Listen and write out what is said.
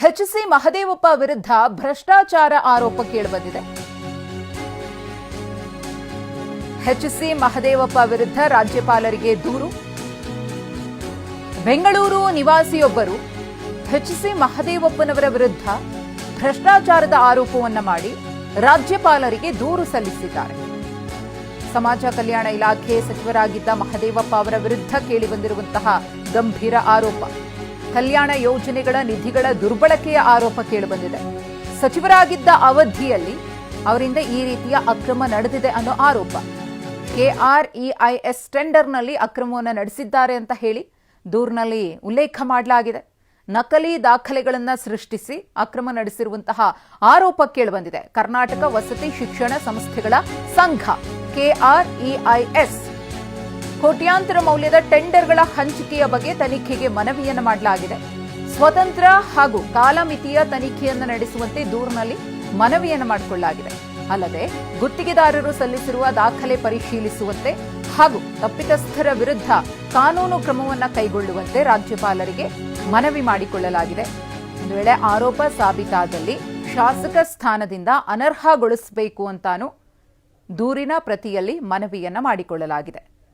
ಎಚ್.ಸಿ. ಮಹದೇವಪ್ಪ ವಿರುದ್ಧ ಭ್ರಷ್ಟಾಚಾರ ಆರೋಪ ಕೇಳಿಬಂದಿದೆ. ಎಚ್.ಸಿ. ಮಹದೇವಪ್ಪ ವಿರುದ್ಧ ರಾಜ್ಯಪಾಲರಿಗೆ ದೂರು. ಬೆಂಗಳೂರು ನಿವಾಸಿಯೊಬ್ಬರು ಎಚ್.ಸಿ. ಮಹದೇವಪ್ಪನವರ ವಿರುದ್ಧ ಭ್ರಷ್ಟಾಚಾರದ ಆರೋಪವನ್ನ ಮಾಡಿ ರಾಜ್ಯಪಾಲರಿಗೆ ದೂರು ಸಲ್ಲಿಸಿದ್ದಾರೆ. ಸಮಾಜ ಕಲ್ಯಾಣ ಇಲಾಖೆ ಸಚಿವರಾಗಿದ್ದ ಮಹದೇವಪ್ಪ ಅವರ ವಿರುದ್ಧ ಕೇಳಿಬಂದಿರುವಂತಹ ಗಂಭೀರ ಆರೋಪ. ಕಲ್ಯಾಣ ಯೋಜನೆಗಳ ನಿಧಿಗಳ ದುರ್ಬಳಕೆಯ ಆರೋಪ ಕೇಳಿಬಂದಿದೆ. ಸಚಿವರಾಗಿದ್ದ ಅವಧಿಯಲ್ಲಿ ಅವರಿಂದ ಈ ರೀತಿಯ ಅಕ್ರಮ ನಡೆದಿದೆ ಅನ್ನೋ ಆರೋಪ. KREIS ಟೆಂಡರ್ನಲ್ಲಿ ಅಕ್ರಮವನ್ನು ನಡೆಸಿದ್ದಾರೆ ಅಂತ ಹೇಳಿ ದೂರಿನಲ್ಲಿ ಉಲ್ಲೇಖ ಮಾಡಲಾಗಿದೆ. ನಕಲಿ ದಾಖಲೆಗಳನ್ನು ಸೃಷ್ಟಿಸಿ ಅಕ್ರಮ ನಡೆಸಿರುವಂತಹ ಆರೋಪ ಕೇಳಿಬಂದಿದೆ. ಕರ್ನಾಟಕ ವಸತಿ ಶಿಕ್ಷಣ ಸಂಸ್ಥೆಗಳ ಸಂಘ KREIS ಕೋಟ್ಯಾಂತರ ಮೌಲ್ಯದ ಟೆಂಡರ್ಗಳ ಹಂಚಿಕೆಯ ಬಗ್ಗೆ ತನಿಖೆಗೆ ಮನವಿಯನ್ನು ಮಾಡಲಾಗಿದೆ. ಸ್ವತಂತ್ರ ಹಾಗೂ ಕಾಲಮಿತಿಯ ತನಿಖೆಯನ್ನು ನಡೆಸುವಂತೆ ದೂರಿನಲ್ಲಿ ಮನವಿಯನ್ನು ಮಾಡಿಕೊಳ್ಳಲಾಗಿದೆ. ಅಲ್ಲದೆ ಗುತ್ತಿಗೆದಾರರು ಸಲ್ಲಿಸಿರುವ ದಾಖಲೆ ಪರಿಶೀಲಿಸುವಂತೆ ಹಾಗೂ ತಪ್ಪಿತಸ್ಥರ ವಿರುದ್ಧ ಕಾನೂನು ಕ್ರಮವನ್ನು ಕೈಗೊಳ್ಳುವಂತೆ ರಾಜ್ಯಪಾಲರಿಗೆ ಮನವಿ ಮಾಡಿಕೊಳ್ಳಲಾಗಿದೆ. ಒಂದು ವೇಳೆ ಆರೋಪ ಸಾಬೀತಾದಲ್ಲಿ ಶಾಸಕ ಸ್ಥಾನದಿಂದ ಅನರ್ಹಗೊಳಿಸಬೇಕು ಅಂತಾನೂ ದೂರಿನ ಪ್ರತಿಯಲ್ಲಿ ಮನವಿಯನ್ನ ಮಾಡಿಕೊಳ್ಳಲಾಗಿದೆ.